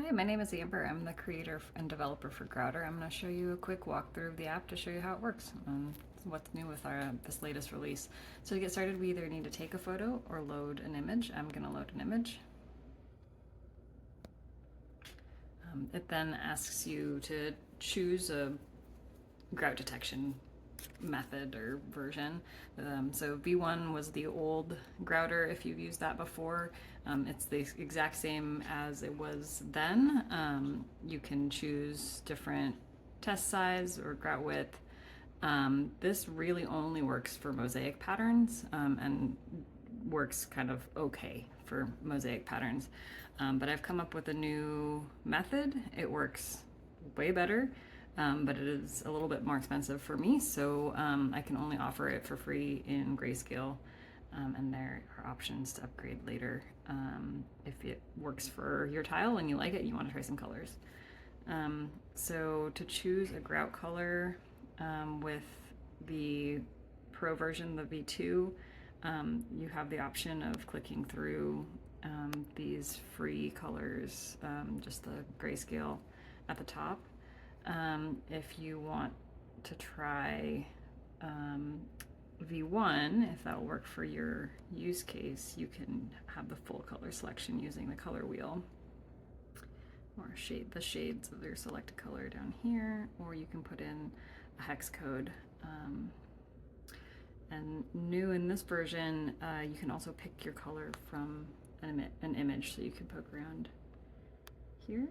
Hi, my name is Amber. I'm the creator and developer for Groutr. I'm going to show you a quick walkthrough of the app to show you how it works and what's new with this latest release. So to get started, we either need to take a photo or load an image. I'm going to load an image. It then asks you to choose a grout detection method or version. So V1 was the old Groutr. If you've used that before, it's the exact same as it was then. You can choose different test size or grout width. This really only works for mosaic patterns and works kind of okay for mosaic patterns. But I've come up with a new method. It works way better. But it is a little bit more expensive for me, so I can only offer it for free in grayscale, and there are options to upgrade later if it works for your tile and you like it, you want to try some colors. So to choose a grout color with the Pro version, the V2, you have the option of clicking through these free colors, just the grayscale at the top. If you want to try V1, if that'll work for your use case, you can have the full color selection using the color wheel, or the shades of your selected color down here, or you can put in a hex code. And new in this version, you can also pick your color from an image, so you can poke around here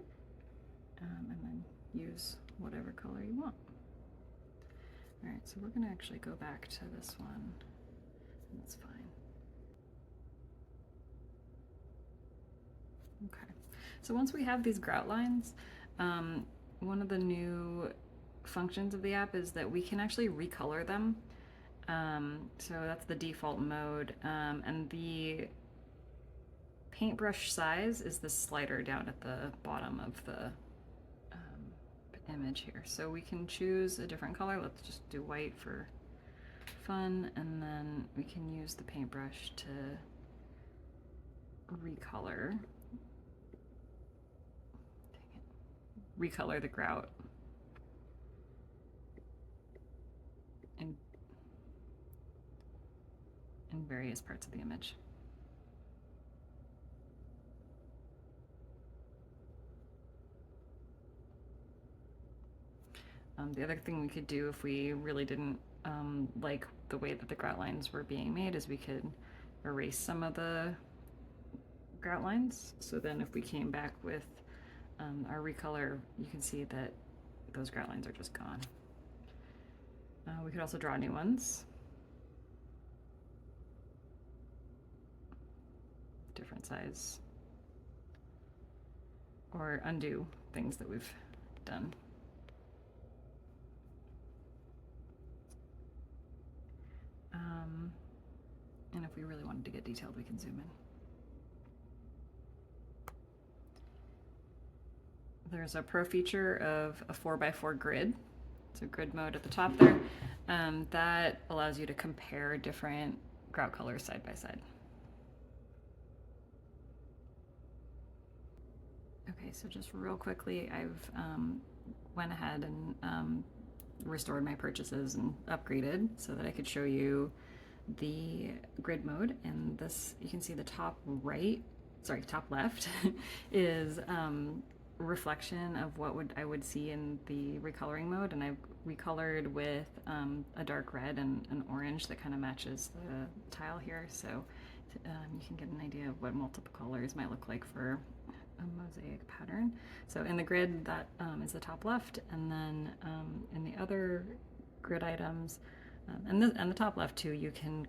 and then use whatever color you want. All right, so we're gonna actually go back to this one. That's fine. Okay, so once we have these grout lines, one of the new functions of the app is that we can actually recolor them. So that's the default mode, and the paintbrush size is the slider down at the bottom of the image here. So we can choose a different color. Let's just do white for fun, and then we can use the paintbrush to recolor the grout in various parts of the image. The other thing we could do if we really didn't like the way that the grout lines were being made is we could erase some of the grout lines. So then if we came back with our recolor, you can see that those grout lines are just gone. We could also draw new ones. Different size. Or undo things that we've done. And if we really wanted to get detailed, we can zoom in. There's a pro feature of a 4x4 grid. So grid mode at the top there. That allows you to compare different grout colors side by side. Okay, so just real quickly, I've went ahead and restored my purchases and upgraded so that I could show you the grid mode. And this, you can see the top left is reflection of what I would see in the recoloring mode, and I've recolored with a dark red and an orange that kind of matches the tile here, so you can get an idea of what multiple colors might look like for a mosaic pattern. So in the grid, that is the top left, and then in the other grid items, and the top left too, you can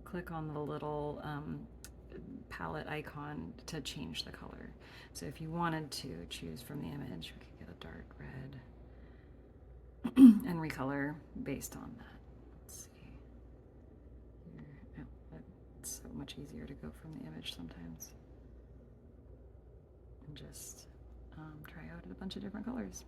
click on the little palette icon to change the color. So if you wanted to choose from the image, we could get a dark red and recolor based on that. Let's see. Here, oh, it's so much easier to go from the image sometimes. And just try out a bunch of different colors.